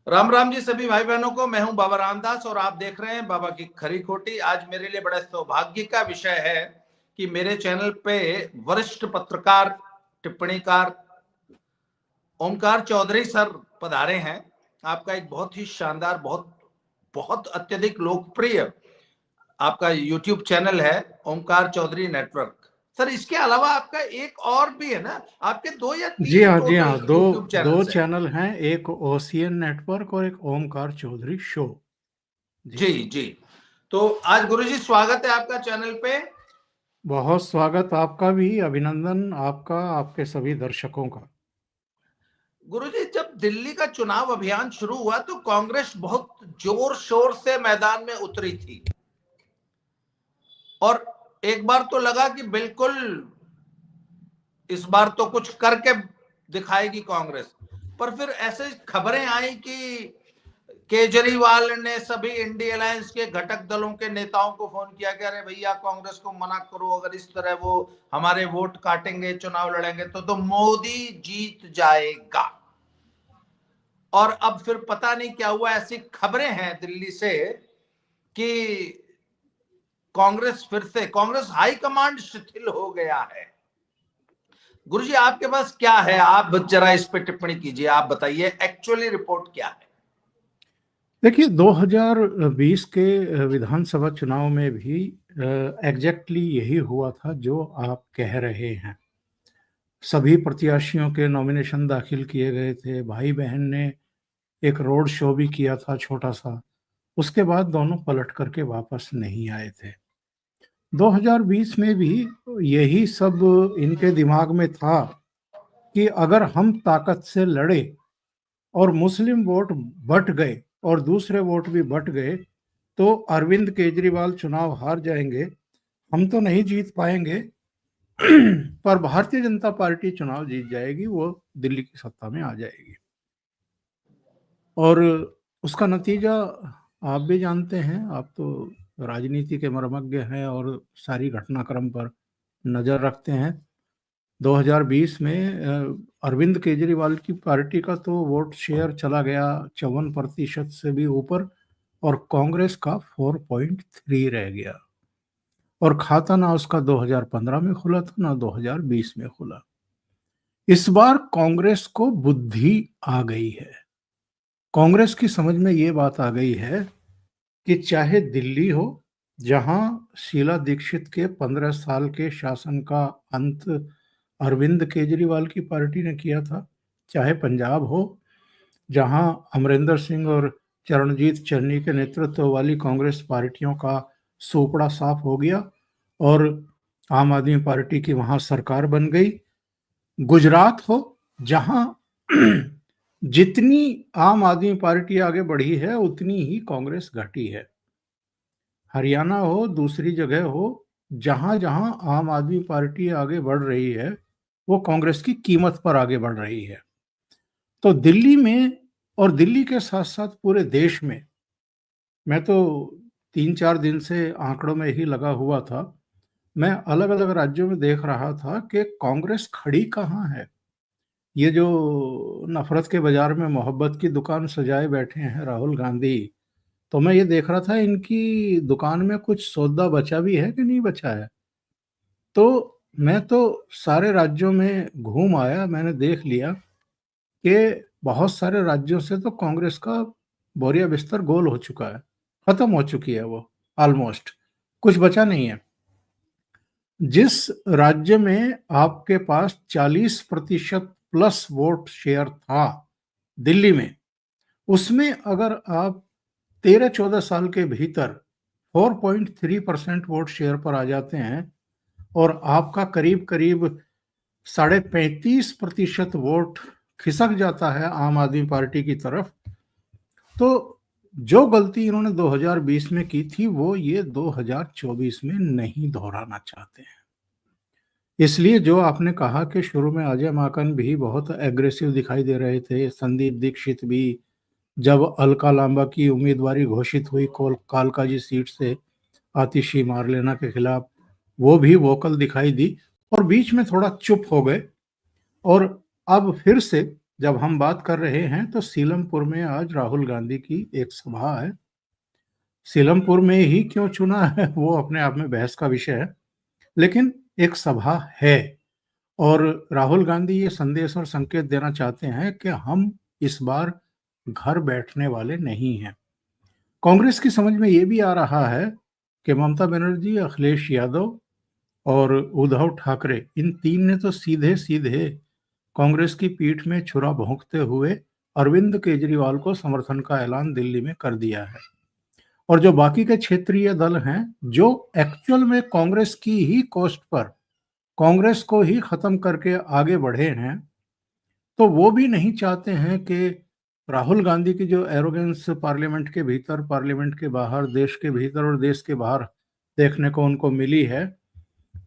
राम राम जी सभी भाई बहनों को। मैं हूं बाबा रामदास और आप देख रहे हैं बाबा की खरी खोटी। आज मेरे लिए बड़ा सौभाग्य का विषय है कि मेरे चैनल पे वरिष्ठ पत्रकार, टिप्पणीकार ओमकार चौधरी सर पधारे हैं। आपका एक बहुत ही शानदार, बहुत बहुत अत्यधिक लोकप्रिय आपका यूट्यूब चैनल है, ओमकार चौधरी नेटवर्क। सर, इसके अलावा आपका एक और भी है ना? आपके 2 या जी 3 हाँ, जी टोटल हाँ। दो यूट्यूब दो चैनल्स हैं। चैनल हैं, एक ओशियन नेटवर्क और एक ओमकार चौधरी शो। जी, जी जी। तो आज गुरुजी स्वागत है आपका चैनल पे। बहुत स्वागत आपका भी, अभिनंदन आपका, आपके सभी दर्शकों का। गुरुजी, जब दिल्ली का चुनाव अभियान शुरू हुआ तो कांग्रेस बहुत जोर शोर से मैदान में उतरी थी और एक बार तो लगा कि बिल्कुल इस बार तो कुछ करके दिखाएगी कांग्रेस। पर फिर ऐसे खबरें आई कि केजरीवाल ने सभी इंडिया अलायंस के घटक दलों के नेताओं को फोन किया कि अरे भैया, कांग्रेस को मना करो, अगर इस तरह वो हमारे वोट काटेंगे, चुनाव लड़ेंगे तो मोदी जीत जाएगा। और अब फिर पता नहीं क्या हुआ, ऐसी खबरें हैं दिल्ली से कि कांग्रेस हाईकमांड शिथिल हो गया है। गुरुजी, आपके पास क्या है? आप जरा इस पे टिप्पणी कीजिए। आप बताइए एक्चुअली रिपोर्ट क्या है। देखिए, 2020 के विधानसभा चुनाव में भी एग्जैक्टली यही हुआ था जो आप कह रहे हैं। सभी प्रत्याशियों के नॉमिनेशन दाखिल किए गए थे। भाई बहन ने एक रोड शो भी किया था छोटा सा। उसके बाद दोनों पलट करके वापस नहीं आए थे। 2020 में भी यही सब इनके दिमाग में था कि अगर हम ताकत से लड़े और मुस्लिम वोट बट गए और दूसरे वोट भी बट गए तो अरविंद केजरीवाल चुनाव हार जाएंगे, हम तो नहीं जीत पाएंगे पर भारतीय जनता पार्टी चुनाव जीत जाएगी, वो दिल्ली की सत्ता में आ जाएगी। और उसका नतीजा आप भी जानते हैं। आप तो राजनीति के मर्मज्ञ हैं और सारी घटनाक्रम पर नज़र रखते हैं। 2020 में अरविंद केजरीवाल की पार्टी का तो वोट शेयर चला गया 54% से भी ऊपर और कांग्रेस का 4.3 रह गया। और खाता ना उसका 2015 में खुला था ना 2020 में खुला। इस बार कांग्रेस को बुद्धि आ गई है। कांग्रेस की समझ में ये बात आ गई है कि चाहे दिल्ली हो, जहां शीला दीक्षित के 15 साल के शासन का अंत अरविंद केजरीवाल की पार्टी ने किया था, चाहे पंजाब हो, जहां अमरिंदर सिंह और चरणजीत चन्नी के नेतृत्व वाली कांग्रेस पार्टियों का सोपड़ा साफ हो गया और आम आदमी पार्टी की वहां सरकार बन गई। गुजरात हो, जहां जितनी आम आदमी पार्टी आगे बढ़ी है उतनी ही कांग्रेस घटी है। हरियाणा हो, दूसरी जगह हो, जहां जहां आम आदमी पार्टी आगे बढ़ रही है वो कांग्रेस की कीमत पर आगे बढ़ रही है। तो दिल्ली में और दिल्ली के साथ साथ पूरे देश में, मैं तो 3-4 दिन से आंकड़ों में ही लगा हुआ था। मैं अलग अलग राज्यों में देख रहा था कि कांग्रेस खड़ी कहाँ है। ये जो नफरत के बाजार में मोहब्बत की दुकान सजाए बैठे हैं राहुल गांधी, तो मैं ये देख रहा था इनकी दुकान में कुछ सौदा बचा भी है कि नहीं बचा है। तो मैं तो सारे राज्यों में घूम आया, मैंने देख लिया कि बहुत सारे राज्यों से तो कांग्रेस का बोरिया बिस्तर गोल हो चुका है, खत्म हो चुकी है वो, ऑलमोस्ट कुछ बचा नहीं है। जिस राज्य में आपके पास 40% प्लस वोट शेयर था, दिल्ली में, उसमें अगर आप 13-14 साल के भीतर 4.3% वोट शेयर पर आ जाते हैं और आपका करीब करीब 35.5% वोट खिसक जाता है आम आदमी पार्टी की तरफ, तो जो गलती इन्होंने 2020 में की थी वो ये 2024 में नहीं दोहराना चाहते हैं। इसलिए जो आपने कहा कि शुरू में अजय माकन भी बहुत एग्रेसिव दिखाई दे रहे थे, संदीप दीक्षित भी, जब अलका लांबा की उम्मीदवारी घोषित हुई कालकाजी सीट से आतिशी मारलेना के खिलाफ, वो भी वोकल दिखाई दी और बीच में थोड़ा चुप हो गए। और अब फिर से जब हम बात कर रहे हैं तो सीलमपुर में आज राहुल गांधी की एक सभा है। सीलमपुर में ही क्यों चुना है वो अपने आप में बहस का विषय है, लेकिन एक सभा है और राहुल गांधी ये संदेश और संकेत देना चाहते हैं कि हम इस बार घर बैठने वाले नहीं हैं। कांग्रेस की समझ में ये भी आ रहा है कि ममता बनर्जी, अखिलेश यादव और उद्धव ठाकरे, इन तीन ने तो सीधे सीधे कांग्रेस की पीठ में छुरा भोंकते हुए अरविंद केजरीवाल को समर्थन का ऐलान दिल्ली में कर दिया है। और जो बाकी के क्षेत्रीय दल हैं, जो एक्चुअल में कांग्रेस की ही कॉस्ट पर कांग्रेस को ही खत्म करके आगे बढ़े हैं, तो वो भी नहीं चाहते हैं कि राहुल गांधी की जो एरोगेंस पार्लियामेंट के भीतर, पार्लियामेंट के बाहर, देश के भीतर और देश के बाहर देखने को उनको मिली है,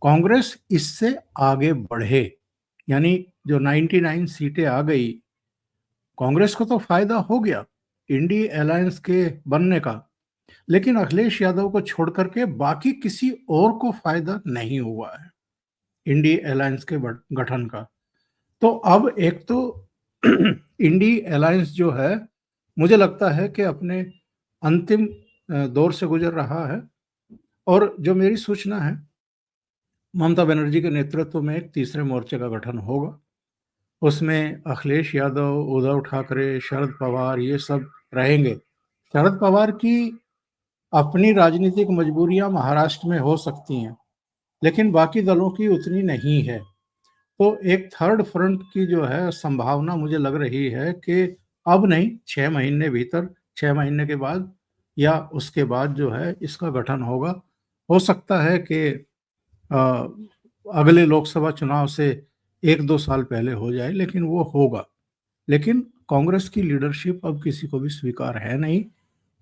कांग्रेस इससे आगे बढ़े। यानी जो 99 सीटें आ गई, कांग्रेस को तो फायदा हो गया इंडी अलायंस के बनने का, लेकिन अखिलेश यादव को छोड़ करके बाकी किसी और को फायदा नहीं हुआ है इंडी अलायंस के गठन का। तो अब एक तो इंडी अलायंस जो है, मुझे लगता है कि अपने अंतिम दौर से गुजर रहा है। और जो मेरी सूचना है, ममता बनर्जी के नेतृत्व में एक तीसरे मोर्चे का गठन होगा। उसमें अखिलेश यादव, उद्धव ठाकरे, शरद पवार, ये सब रहेंगे। शरद पवार की अपनी राजनीतिक मजबूरियां महाराष्ट्र में हो सकती हैं, लेकिन बाकी दलों की उतनी नहीं है। तो एक थर्ड फ्रंट की जो है संभावना मुझे लग रही है कि अब नहीं, 6 महीने भीतर, 6 महीने के बाद या उसके बाद जो है इसका गठन होगा। हो सकता है कि अगले लोकसभा चुनाव से 1-2 साल पहले हो जाए, लेकिन वो होगा। लेकिन कांग्रेस की लीडरशिप अब किसी को भी स्वीकार है नहीं,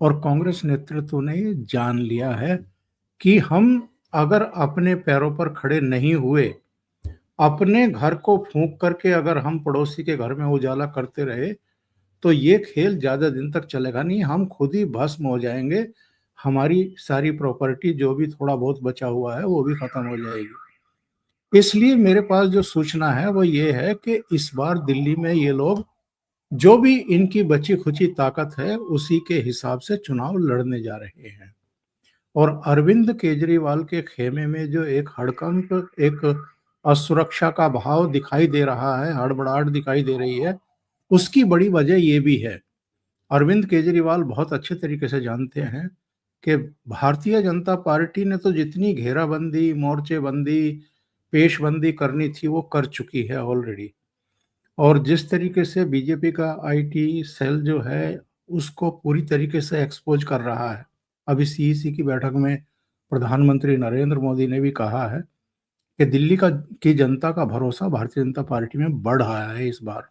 और कांग्रेस नेतृत्व ने ये जान लिया है कि हम अगर अपने पैरों पर खड़े नहीं हुए, अपने घर को फूंक करके अगर हम पड़ोसी के घर में उजाला करते रहे, तो ये खेल ज्यादा दिन तक चलेगा नहीं, हम खुद ही भस्म हो जाएंगे। हमारी सारी प्रॉपर्टी जो भी थोड़ा बहुत बचा हुआ है वो भी खत्म हो जाएगी। इसलिए मेरे पास जो सूचना है वो ये है कि इस बार दिल्ली में ये लोग जो भी इनकी बची खुची ताकत है उसी के हिसाब से चुनाव लड़ने जा रहे हैं। और अरविंद केजरीवाल के खेमे में जो एक हड़कंप, एक असुरक्षा का भाव दिखाई दे रहा है, हड़बड़ाहट दिखाई दे रही है, उसकी बड़ी वजह ये भी है। अरविंद केजरीवाल बहुत अच्छे तरीके से जानते हैं कि भारतीय जनता पार्टी ने तो जितनी घेराबंदी, मोर्चेबंदी, पेशबंदी करनी थी वो कर चुकी है ऑलरेडी। और जिस तरीके से बीजेपी का आईटी सेल जो है उसको पूरी तरीके से एक्सपोज कर रहा है। अभी सीईसी की बैठक में प्रधानमंत्री नरेंद्र मोदी ने भी कहा है कि दिल्ली की जनता का भरोसा भारतीय जनता पार्टी में बढ़ रहा है इस बार।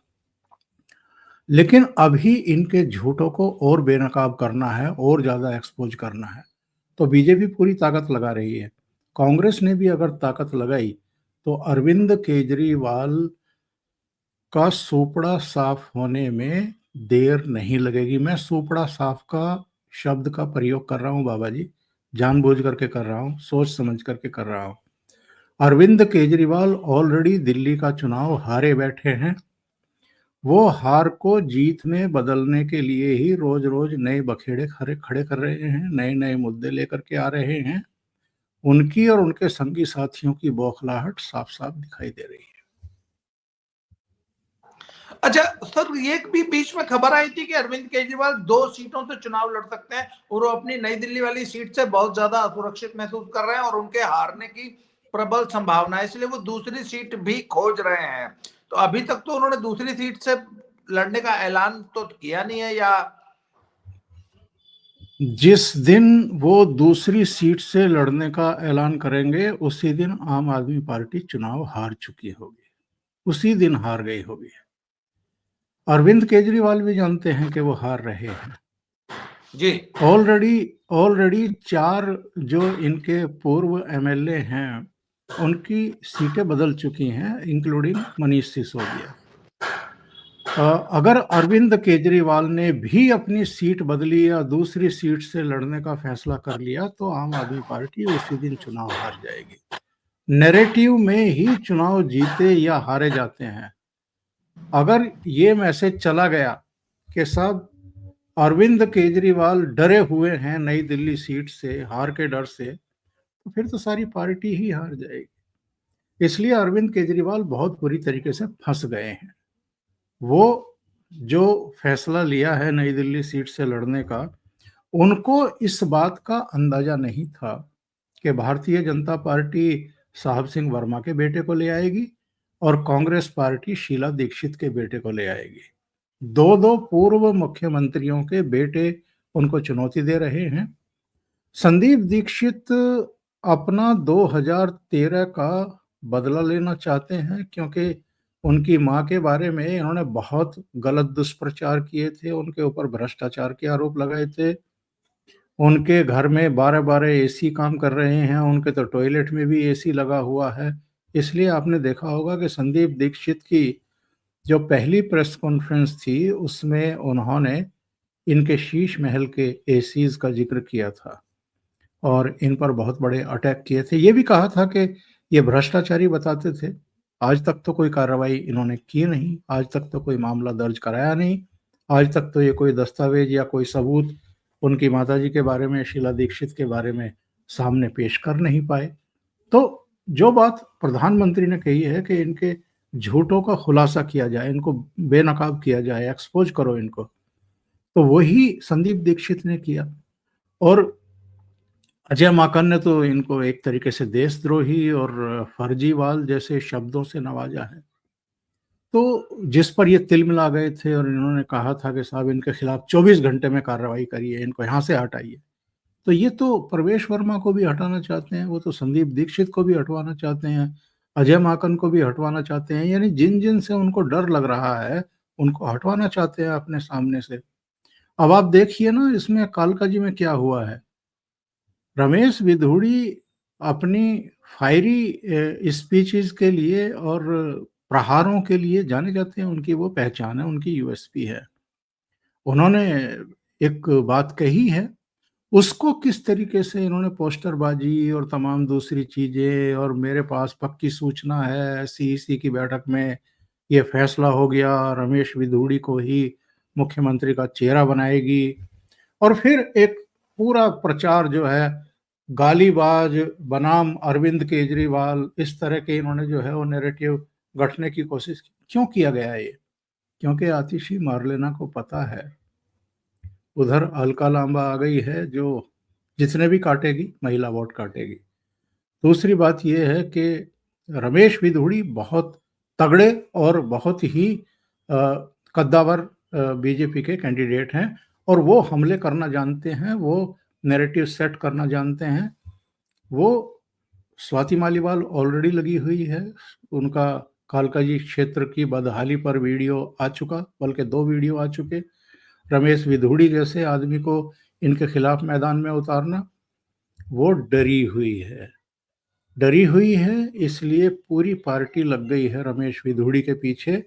लेकिन अभी इनके झूठों को और बेनकाब करना है और ज्यादा एक्सपोज करना है, तो बीजेपी पूरी ताकत लगा रही है। कांग्रेस ने भी अगर ताकत लगाई तो अरविंद केजरीवाल का सोपड़ा साफ होने में देर नहीं लगेगी। मैं सोपड़ा साफ का शब्द का प्रयोग कर रहा हूं बाबा जी, जानबूझ करके कर रहा हूं, सोच समझ करके कर रहा हूं। अरविंद केजरीवाल ऑलरेडी दिल्ली का चुनाव हारे बैठे हैं। वो हार को जीत में बदलने के लिए ही रोज रोज नए बखेड़े खड़े कर रहे हैं, नए नए मुद्दे लेकर के आ रहे हैं। उनकी और उनके संगी साथियों की बौखलाहट साफ साफ दिखाई दे रही है। अच्छा सर, ये भी बीच में खबर आई थी कि अरविंद केजरीवाल 2 सीटों से चुनाव लड़ सकते हैं और वो अपनी नई दिल्ली वाली सीट से बहुत ज्यादा असुरक्षित महसूस कर रहे हैं और उनके हारने की प्रबल संभावना है, इसलिए वो दूसरी सीट भी खोज रहे हैं। तो अभी तक तो उन्होंने दूसरी सीट से लड़ने का ऐलान तो किया नहीं है, या जिस दिन वो दूसरी सीट से लड़ने का ऐलान करेंगे उसी दिन आम आदमी पार्टी चुनाव हार चुकी होगी, उसी दिन हार गई होगी। अरविंद केजरीवाल भी जानते हैं कि वो हार रहे हैं जी। ऑलरेडी 4 जो इनके पूर्व एमएलए हैं उनकी सीटें बदल चुकी हैं, इंक्लूडिंग मनीष सिसोदिया। अगर अरविंद केजरीवाल ने भी अपनी सीट बदली या दूसरी सीट से लड़ने का फैसला कर लिया तो आम आदमी पार्टी उसी दिन चुनाव हार जाएगी। नैरेटिव में ही चुनाव जीते या हारे जाते हैं, अगर ये मैसेज चला गया कि साहब अरविंद केजरीवाल डरे हुए हैं नई दिल्ली सीट से, हार के डर से, तो फिर तो सारी पार्टी ही हार जाएगी। इसलिए अरविंद केजरीवाल बहुत बुरी तरीके से फंस गए हैं। वो जो फैसला लिया है नई दिल्ली सीट से लड़ने का, उनको इस बात का अंदाजा नहीं था कि भारतीय जनता पार्टी साहब सिंह वर्मा के बेटे को ले आएगी और कांग्रेस पार्टी शीला दीक्षित के बेटे को ले आएगी। दो दो पूर्व मुख्यमंत्रियों के बेटे उनको चुनौती दे रहे हैं। संदीप दीक्षित अपना 2013 का बदला लेना चाहते हैं, क्योंकि उनकी मां के बारे में इन्होंने बहुत गलत दुष्प्रचार किए थे, उनके ऊपर भ्रष्टाचार के आरोप लगाए थे। उनके घर में 12-12 एसी काम कर रहे हैं, उनके तो टॉयलेट में भी एसी लगा हुआ है। इसलिए आपने देखा होगा कि संदीप दीक्षित की जो पहली प्रेस कॉन्फ्रेंस थी, उसमें उन्होंने इनके शीश महल के एसीज का जिक्र किया था और इन पर बहुत बड़े अटैक किए थे। ये भी कहा था कि ये भ्रष्टाचारी बताते थे। आज तक तो कोई कार्रवाई इन्होंने की नहीं, आज तक तो कोई मामला दर्ज कराया नहीं, आज तक तो ये कोई दस्तावेज या कोई सबूत उनकी माताजी के बारे में, शीला दीक्षित के बारे में सामने पेश कर नहीं पाए। तो जो बात प्रधानमंत्री ने कही है कि इनके झूठों का खुलासा किया जाए, इनको बेनकाब किया जाए, एक्सपोज करो इनको, तो वही संदीप दीक्षित ने किया। और अजय माकन ने तो इनको एक तरीके से देशद्रोही और फर्जीवाल जैसे शब्दों से नवाजा है। तो जिस पर ये तिलमिला गए थे और इन्होंने कहा था कि साहब इनके खिलाफ 24 घंटे में कार्रवाई करिए, इनको यहाँ से हटाइए, तो ये तो प्रवेश वर्मा को भी हटाना चाहते हैं, वो तो संदीप दीक्षित को भी हटवाना चाहते हैं, अजय माकन को भी हटवाना चाहते हैं। यानी जिन जिन से उनको डर लग रहा है, उनको हटवाना चाहते हैं अपने सामने से। अब आप देखिए ना, इसमें कालकाजी में क्या हुआ है। रमेश विधुड़ी अपनी फायरी स्पीचेस के लिए और प्रहारों के लिए जाने जाते हैं, उनकी वो पहचान है, उनकी यूएसपी है। उन्होंने एक बात कही है, उसको किस तरीके से इन्होंने पोस्टरबाजी और तमाम दूसरी चीजें, और मेरे पास पक्की सूचना है, सीईसी की बैठक में ये फैसला हो गया, रमेश विधुड़ी को ही मुख्यमंत्री का चेहरा बनाएगी। और फिर एक पूरा प्रचार जो है, गालीबाज बनाम अरविंद केजरीवाल, इस तरह के इन्होंने जो है वो नैरेटिव गढ़ने की कोशिश की। क्यों किया गया ये? क्योंकि आतिशी मार्लेना को पता है उधर अलका लांबा आ गई है, जो जितने भी काटेगी महिला वोट काटेगी। दूसरी बात यह है कि रमेश विधुड़ी बहुत तगड़े और बहुत ही कद्दावर बीजेपी के कैंडिडेट हैं, और वो हमले करना जानते हैं, वो नैरेटिव सेट करना जानते हैं। वो स्वाति मालीवाल ऑलरेडी लगी हुई है, उनका कालकाजी क्षेत्र की बदहाली पर वीडियो आ चुका, बल्कि 2 वीडियो आ चुके। रमेश विधुड़ी जैसे आदमी को इनके खिलाफ मैदान में उतारना, वो डरी हुई है, इसलिए पूरी पार्टी लग गई है रमेश विधुड़ी के पीछे,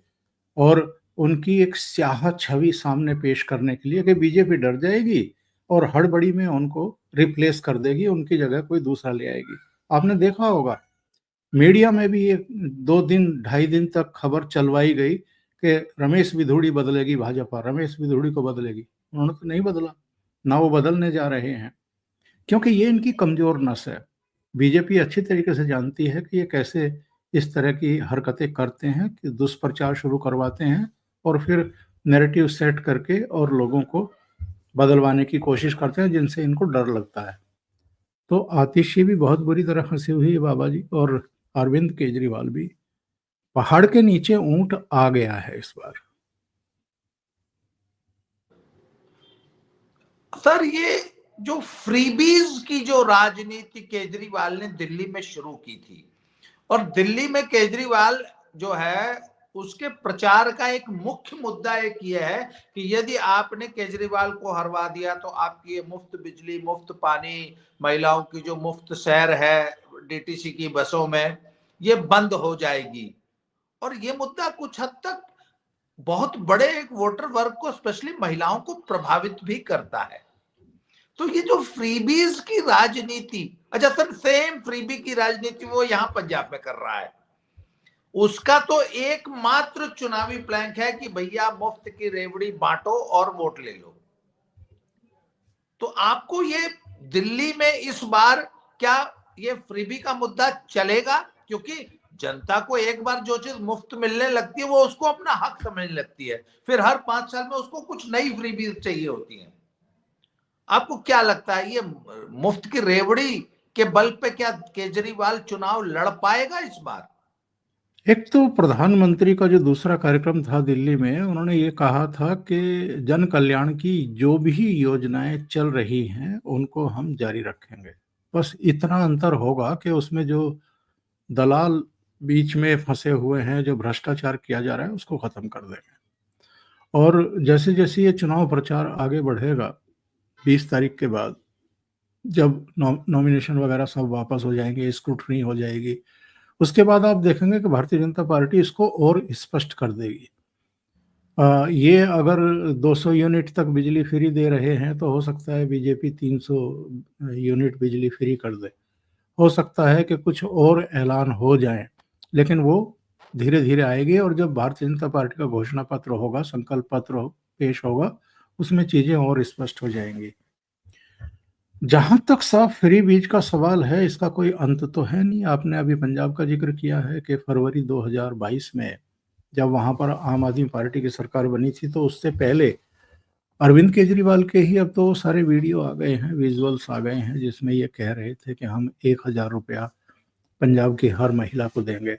और उनकी एक स्याह छवि सामने पेश करने के लिए कि बीजेपी डर जाएगी और हड़बड़ी में उनको रिप्लेस कर देगी, उनकी जगह कोई दूसरा ले आएगी। आपने देखा होगा मीडिया में भी ये 2 दिन 2.5 दिन तक खबर चलवाई गई कि रमेश विधुड़ी बदलेगी भाजपा, रमेश विधुड़ी को बदलेगी। उन्होंने तो नहीं बदला, ना वो बदलने जा रहे हैं, क्योंकि ये इनकी कमजोर नस है। बीजेपी अच्छी तरीके से जानती है कि ये कैसे इस तरह की हरकतें करते हैं, कि दुष्प्रचार शुरू करवाते हैं और फिर नैरेटिव सेट करके और लोगों को बदलवाने की कोशिश करते हैं, जिनसे इनको डर लगता है। तो आतिशी भी बहुत बुरी तरह फंसी हुई है बाबा जी, और अरविंद केजरीवाल भी। पहाड़ के नीचे ऊंट आ गया है इस बार। सर, ये जो फ्रीबीज की जो राजनीति केजरीवाल ने दिल्ली में शुरू की थी, और दिल्ली में केजरीवाल जो है उसके प्रचार का एक मुख्य मुद्दा एक ये है कि यदि आपने केजरीवाल को हरवा दिया तो आपकी ये मुफ्त बिजली, मुफ्त पानी, महिलाओं की जो मुफ्त सैर है डीटीसी की बसों में, ये बंद हो जाएगी। और ये मुद्दा कुछ हद तक बहुत बड़े एक वोटर वर्ग को, स्पेशली महिलाओं को प्रभावित भी करता है। तो ये जो फ्रीबीज की राजनीति, अच्छा सर, सेम फ्रीबी की राजनीति वो यहाँ पंजाब में कर रहा है। उसका तो एकमात्र चुनावी प्लान है कि भैया मुफ्त की रेवड़ी बांटो और वोट ले लो। तो आपको ये दिल्ली में इस बार क्या ये फ्रीबी का मुद्दा चलेगा? क्योंकि जनता को एक बार जो चीज मुफ्त मिलने लगती है वो उसको अपना हक समझने लगती है, फिर हर 5 साल में उसको कुछ नई फ्रीबी चाहिए होती है। आपको क्या लगता है ये मुफ्त की रेवड़ी के बल पे क्या केजरीवाल चुनाव लड़ पाएगा इस बार? एक तो प्रधानमंत्री का जो दूसरा कार्यक्रम था दिल्ली में, उन्होंने ये कहा था कि जन कल्याण की जो भी योजनाएं चल रही हैं उनको हम जारी रखेंगे। बस इतना अंतर होगा कि उसमें जो दलाल बीच में फंसे हुए हैं, जो भ्रष्टाचार किया जा रहा है, उसको खत्म कर देंगे। और जैसे जैसे ये चुनाव प्रचार आगे बढ़ेगा 20 तारीख के बाद, जब नॉमिनेशन वगैरह सब वापस हो जाएंगे, स्क्रूटनी हो जाएगी, उसके बाद आप देखेंगे कि भारतीय जनता पार्टी इसको और स्पष्ट कर देगी। ये अगर 200 यूनिट तक बिजली फ्री दे रहे हैं तो हो सकता है बीजेपी 300 यूनिट बिजली फ्री कर दे। हो सकता है कि कुछ और ऐलान हो जाए, लेकिन वो धीरे धीरे आएगी। और जब भारतीय जनता पार्टी का घोषणा पत्र होगा, संकल्प पत्र पेश होगा, उसमें चीजें और स्पष्ट हो जाएंगी। जहां तक साफ फ्री बीज का सवाल है, इसका कोई अंत तो है नहीं। आपने अभी पंजाब का जिक्र किया है कि फरवरी 2022 में जब वहां पर आम आदमी पार्टी की सरकार बनी थी, तो उससे पहले अरविंद केजरीवाल के ही अब तो सारे वीडियो आ गए हैं, विजुअल्स आ गए हैं, जिसमें ये कह रहे थे कि हम 1,000 रुपया पंजाब की हर महिला को देंगे।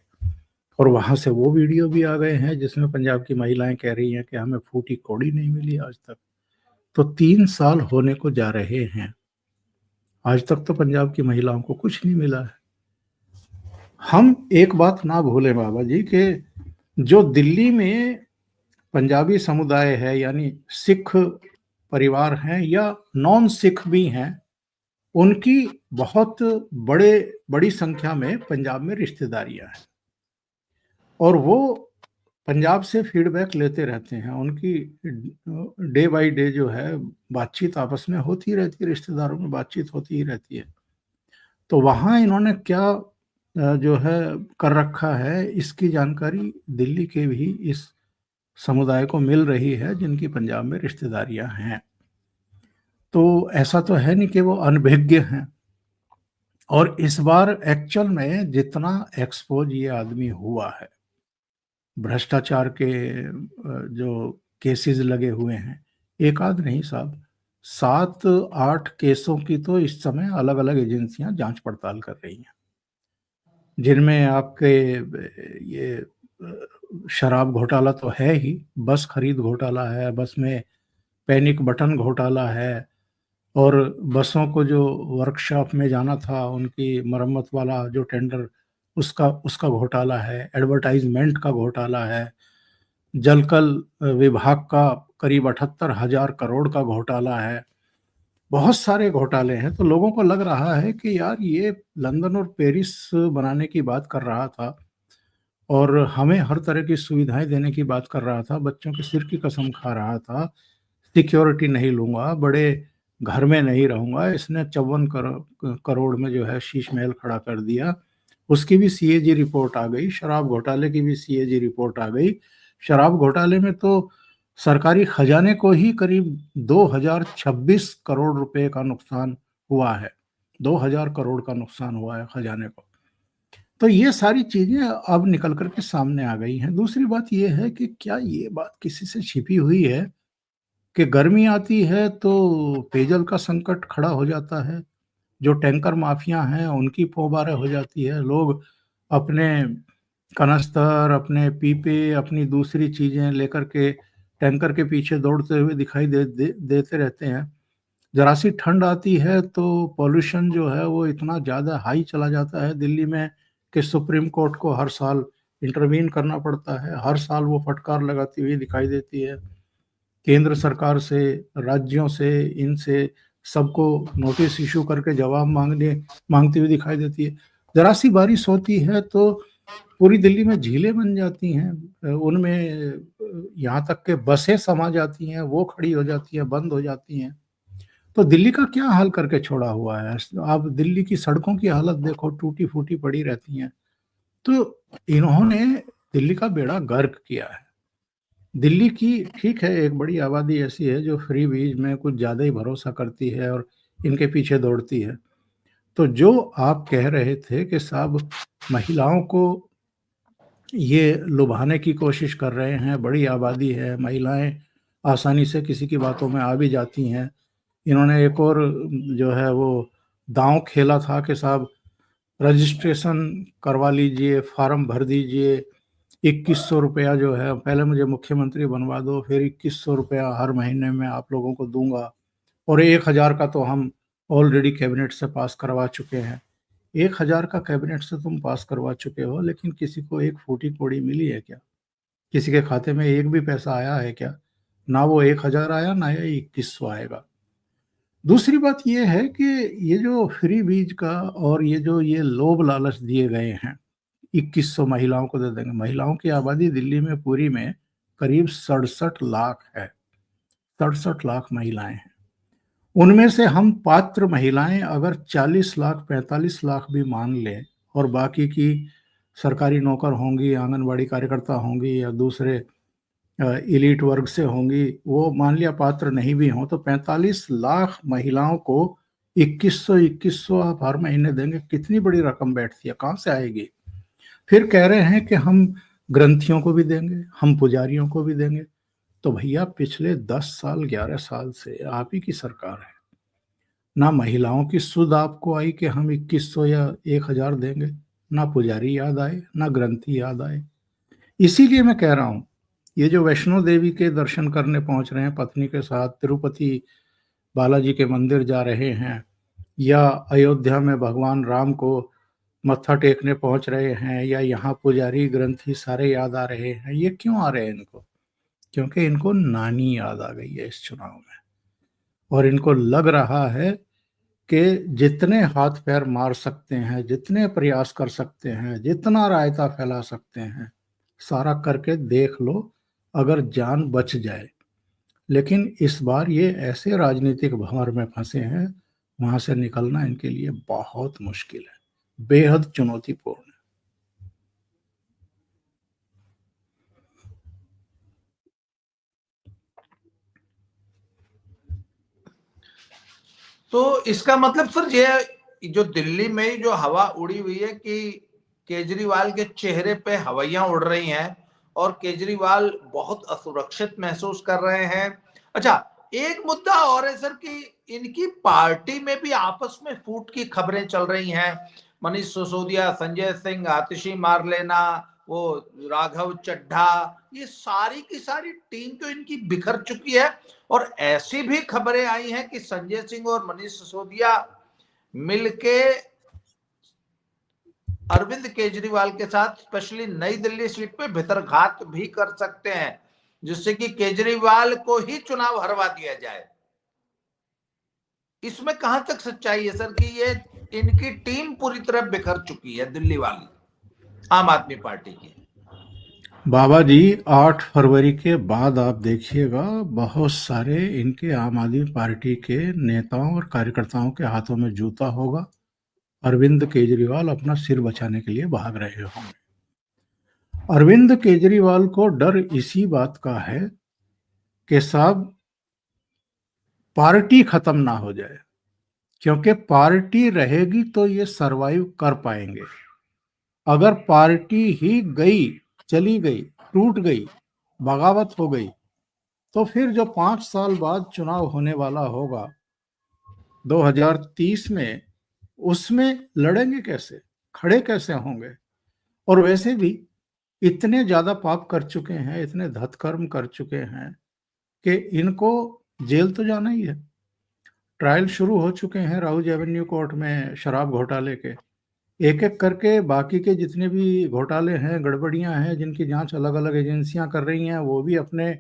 और वहां से वो वीडियो भी आ गए हैं जिसमें पंजाब की महिलाएं कह रही हैं कि हमें फूटी कौड़ी नहीं मिली आज तक। तो 3 साल होने को जा रहे हैं, आज तक तो पंजाब की महिलाओं को कुछ नहीं मिला है। हम एक बात ना भूलें बाबा जी कि जो दिल्ली में पंजाबी समुदाय है, यानी सिख परिवार हैं या नॉन सिख भी हैं, उनकी बहुत बड़ी संख्या में पंजाब में रिश्तेदारियां हैं। और वो पंजाब से फीडबैक लेते रहते हैं। उनकी डे बाय डे जो है बातचीत आपस में होती रहती है, रिश्तेदारों में बातचीत होती ही रहती है। तो वहाँ इन्होंने क्या जो है कर रखा है, इसकी जानकारी दिल्ली के भी इस समुदाय को मिल रही है जिनकी पंजाब में रिश्तेदारियां हैं। तो ऐसा तो है नहीं कि वो अनभिज्ञ हैं। और इस बार एक्चुअल में जितना एक्सपोज ये आदमी हुआ है, भ्रष्टाचार के जो केसेस लगे हुए हैं, एक आध नहीं साहब, 7-8 केसों की तो इस समय अलग अलग एजेंसियां जांच पड़ताल कर रही हैं, जिनमें आपके ये शराब घोटाला तो है ही, बस खरीद घोटाला है, बस में पैनिक बटन घोटाला है, और बसों को जो वर्कशॉप में जाना था उनकी मरम्मत वाला जो टेंडर, उसका उसका घोटाला है, एडवर्टाइजमेंट का घोटाला है, जलकल विभाग का करीब 78,000 करोड़ का घोटाला है। बहुत सारे घोटाले हैं। तो लोगों को लग रहा है कि यार ये लंदन और पेरिस बनाने की बात कर रहा था और हमें हर तरह की सुविधाएं देने की बात कर रहा था, बच्चों के सिर की कसम खा रहा था, सिक्योरिटी नहीं लूंगा, बड़े घर में नहीं रहूंगा। इसने 54 करोड़ में जो है शीश महल खड़ा कर दिया। उसकी भी सीएजी रिपोर्ट आ गई, शराब घोटाले की भी सीएजी रिपोर्ट आ गई। शराब घोटाले में तो सरकारी खजाने को ही करीब 2026 करोड़ रुपए का नुकसान हुआ है। 2000 करोड़ का नुकसान हुआ है खजाने को। तो ये सारी चीजें अब निकल करके सामने आ गई हैं। दूसरी बात ये है कि क्या ये बात किसी से छिपी हुई है कि गर्मी आती है तो पेयजल का संकट खड़ा हो जाता है, जो टैंकर माफिया हैं उनकी पोबारे हो जाती है, लोग अपने कनस्तर, अपने पीपे, अपनी दूसरी चीजें लेकर के टैंकर के पीछे दौड़ते हुए दिखाई देते रहते हैं। जरा सी ठंड आती है तो पॉल्यूशन जो है वो इतना ज़्यादा हाई चला जाता है दिल्ली में कि सुप्रीम कोर्ट को हर साल इंटरवीन करना पड़ता है। हर साल वो फटकार लगाती हुई दिखाई देती है, केंद्र सरकार से, राज्यों से, इनसे सबको नोटिस इशू करके जवाब मांगती हुई दिखाई देती है। जरा सी बारिश होती है तो पूरी दिल्ली में झीलें बन जाती हैं, उनमें यहाँ तक के बसें समा जाती हैं, वो खड़ी हो जाती हैं, बंद हो जाती हैं। तो दिल्ली का क्या हाल करके छोड़ा हुआ है। आप दिल्ली की सड़कों की हालत देखो, टूटी फूटी पड़ी रहती हैं। तो इन्होंने दिल्ली का बेड़ा गर्क किया है। दिल्ली की ठीक है, एक बड़ी आबादी ऐसी है जो फ्री बीज में कुछ ज़्यादा ही भरोसा करती है और इनके पीछे दौड़ती है। तो जो आप कह रहे थे कि साहब महिलाओं को ये लुभाने की कोशिश कर रहे हैं, बड़ी आबादी है, महिलाएं आसानी से किसी की बातों में आ भी जाती हैं। इन्होंने एक और जो है वो दांव खेला था कि साहब रजिस्ट्रेशन करवा लीजिए, फॉर्म भर दीजिए, 2100 रुपया जो है, पहले मुझे मुख्यमंत्री बनवा दो, फिर 2100 रुपया हर महीने में आप लोगों को दूंगा, और 1000 का तो हम ऑलरेडी कैबिनेट से पास करवा चुके हैं। 1000 का कैबिनेट से तुम पास करवा चुके हो, लेकिन किसी को एक फूटी कौड़ी मिली है क्या? किसी के खाते में एक भी पैसा आया है क्या? ना वो 1000 आया, ना ये 2100 आएगा। दूसरी बात ये है कि ये जो फ्री बीज का और ये लोभ लालच दिए गए हैं, 2100 महिलाओं को दे देंगे। महिलाओं की आबादी दिल्ली में पूरी में करीब 67 लाख है। 67 लाख महिलाएं हैं। उनमें से हम पात्र महिलाएं अगर 40 लाख 45 लाख भी मान लें, और बाकी की सरकारी नौकर होंगी, आंगनबाड़ी कार्यकर्ता होंगी या दूसरे इलीट वर्ग से होंगी, वो मान लिया पात्र नहीं भी हों, तो 45 लाख महिलाओं को 2100 आप हर महीने देंगे, कितनी बड़ी रकम बैठती है, कहाँ से आएगी? फिर कह रहे हैं कि हम ग्रंथियों को भी देंगे, हम पुजारियों को भी देंगे। तो भैया पिछले 10 साल 11 साल से आप ही की सरकार है, ना महिलाओं की सुध आपको आई कि हम 2100 या 1000 देंगे, ना पुजारी याद आए, ना ग्रंथी याद आए। इसीलिए मैं कह रहा हूं, ये जो वैष्णो देवी के दर्शन करने पहुंच रहे हैं पत्नी के साथ, तिरुपति बालाजी के मंदिर जा रहे हैं, या अयोध्या में भगवान राम को मत्था टेकने पहुंच रहे हैं, या यहाँ पुजारी ग्रंथी सारे याद आ रहे हैं, ये क्यों आ रहे हैं इनको? क्योंकि इनको नानी याद आ गई है इस चुनाव में, और इनको लग रहा है कि जितने हाथ पैर मार सकते हैं, जितने प्रयास कर सकते हैं, जितना रायता फैला सकते हैं, सारा करके देख लो, अगर जान बच जाए। लेकिन इस बार ये ऐसे राजनीतिक भंवर में फंसे हैं, वहां से निकलना इनके लिए बहुत मुश्किल है, बेहद चुनौतीपूर्ण है। तो इसका मतलब सर ये जो दिल्ली में जो हवा उड़ी हुई है कि केजरीवाल के चेहरे पे हवाइयां उड़ रही हैं और केजरीवाल बहुत असुरक्षित महसूस कर रहे हैं। अच्छा, एक मुद्दा और है सर कि इनकी पार्टी में भी आपस में फूट की खबरें चल रही हैं। मनीष सिसोदिया, संजय सिंह, आतिशी मार लेना, वो राघव चड्ढा, ये सारी की सारी टीम तो इनकी बिखर चुकी है। और ऐसी भी खबरें आई हैं कि संजय सिंह और मनीष सिसोदिया मिलके अरविंद केजरीवाल के साथ स्पेशली नई दिल्ली सीट पे भितरघात भी कर सकते हैं, जिससे कि केजरीवाल को ही चुनाव हरवा दिया जाए। इसमें कहां तक सच्चाई है सर कि ये इनकी टीम पूरी तरह बिखर चुकी है, दिल्ली वाली आम आदमी पार्टी की? बाबा जी, 8 फरवरी के बाद आप देखिएगा, बहुत सारे इनके आम आदमी पार्टी के नेताओं और कार्यकर्ताओं के हाथों में जूता होगा। अरविंद केजरीवाल अपना सिर बचाने के लिए भाग रहे होंगे। अरविंद केजरीवाल को डर इसी बात का है कि साहब पार्टी खत्म ना हो जाए, क्योंकि पार्टी रहेगी तो ये सरवाइव कर पाएंगे। अगर पार्टी ही गई, चली गई, टूट गई, बगावत हो गई, तो फिर जो 5 साल बाद चुनाव होने वाला होगा 2030 में, उसमें लड़ेंगे कैसे, खड़े कैसे होंगे? और वैसे भी इतने ज्यादा पाप कर चुके हैं, इतने धतकर्म कर चुके हैं कि इनको जेल तो जाना ही है। ट्रायल शुरू हो चुके हैं राउज एवेन्यू कोर्ट में शराब घोटाले के। एक एक करके बाकी के जितने भी घोटाले हैं, गड़बड़ियां हैं, जिनकी जांच अलग अलग एजेंसियां कर रही हैं, वो भी अपने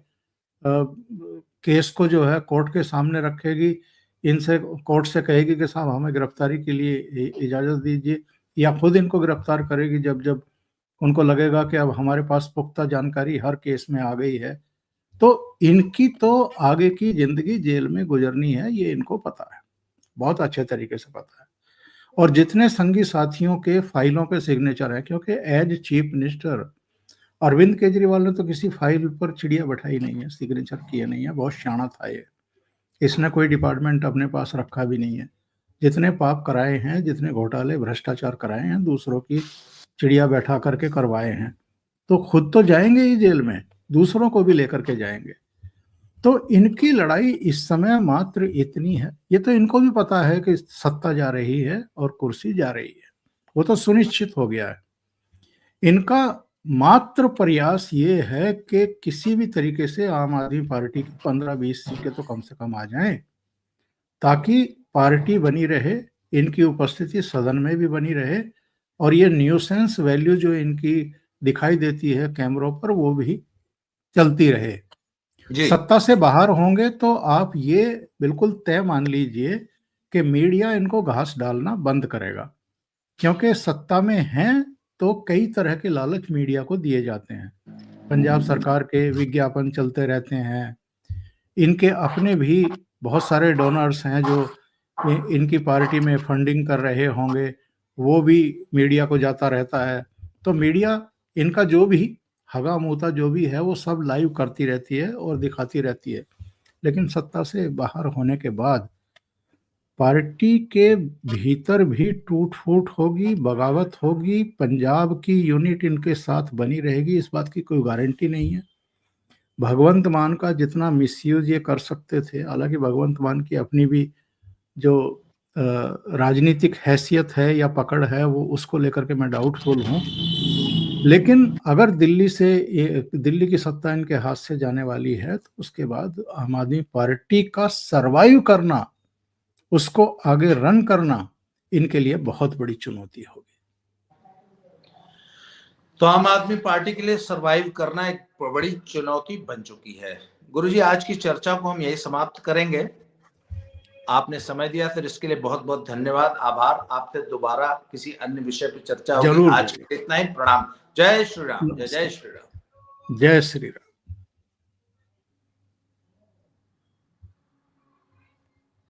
केस को जो है कोर्ट के सामने रखेगी। इनसे कोर्ट से कहेगी कि साहब हमें गिरफ्तारी के लिए इजाज़त दीजिए, या खुद इनको गिरफ्तार करेगी जब जब उनको लगेगा कि अब हमारे पास पुख्ता जानकारी हर केस में आ गई है। तो इनकी तो आगे की जिंदगी जेल में गुजरनी है, ये इनको पता है, बहुत अच्छे तरीके से पता है। और जितने संगी साथियों के फाइलों पे सिग्नेचर है, क्योंकि as chief minister Arvind Kejriwal ने तो किसी फाइल पर चिड़िया बैठाई नहीं है, सिग्नेचर किए नहीं है, बहुत शाना था ये। इसने कोई डिपार्टमेंट अपने पास रखा भी नहीं है। जितने पाप कराए हैं, जितने घोटाले भ्रष्टाचार कराए हैं, दूसरों की चिड़िया बैठा करके करवाए हैं, तो खुद तो जाएंगे ही जेल में, दूसरों को भी लेकर के जाएंगे। तो इनकी लड़ाई इस समय मात्र इतनी है, ये तो इनको भी पता है कि सत्ता जा रही है और कुर्सी जा रही है, वो तो सुनिश्चित हो गया है। इनका मात्र प्रयास ये है कि किसी भी तरीके से आम आदमी पार्टी की 15-20 सीटें तो कम से कम आ जाएं, ताकि पार्टी बनी रहे, इनकी उपस्थिति सदन में भी बनी रहे, और ये न्यूसेंस वैल्यू जो इनकी दिखाई देती है कैमरों पर, वो भी चलती रहे। सत्ता से बाहर होंगे तो आप ये बिल्कुल तय मान लीजिए कि मीडिया इनको घास डालना बंद करेगा, क्योंकि सत्ता में हैं तो कई तरह के लालच मीडिया को दिए जाते हैं। पंजाब सरकार के विज्ञापन चलते रहते हैं, इनके अपने भी बहुत सारे डोनर्स हैं जो इनकी पार्टी में फंडिंग कर रहे होंगे, वो भी मीडिया को जाता रहता है। तो मीडिया इनका जो भी हगा मूता जो भी है वो सब लाइव करती रहती है और दिखाती रहती है। लेकिन सत्ता से बाहर होने के बाद पार्टी के भीतर भी टूट फूट होगी, बगावत होगी, पंजाब की यूनिट इनके साथ बनी रहेगी, इस बात की कोई गारंटी नहीं है। भगवंत मान का जितना मिसयूज ये कर सकते थे, हालांकि भगवंत मान की अपनी भी जो राजनीतिक हैसियत है या पकड़ है, वो उसको लेकर के मैं डाउटफुल हूँ। लेकिन अगर दिल्ली की सत्ता इनके हाथ से जाने वाली है, तो उसके बाद आम आदमी पार्टी का सरवाइव करना, उसको आगे रन करना इनके लिए बहुत बड़ी चुनौती होगी। तो आम आदमी पार्टी के लिए सरवाइव करना एक बड़ी चुनौती बन चुकी है। गुरुजी, आज की चर्चा को हम यही समाप्त करेंगे। आपने समय दिया, फिर इसके लिए बहुत बहुत धन्यवाद, आभार। आपसे दोबारा किसी अन्य विषय पर चर्चा होगी। आज इतना ही। प्रणाम। जय श्री राम। जय जय श्री राम। जय श्री राम।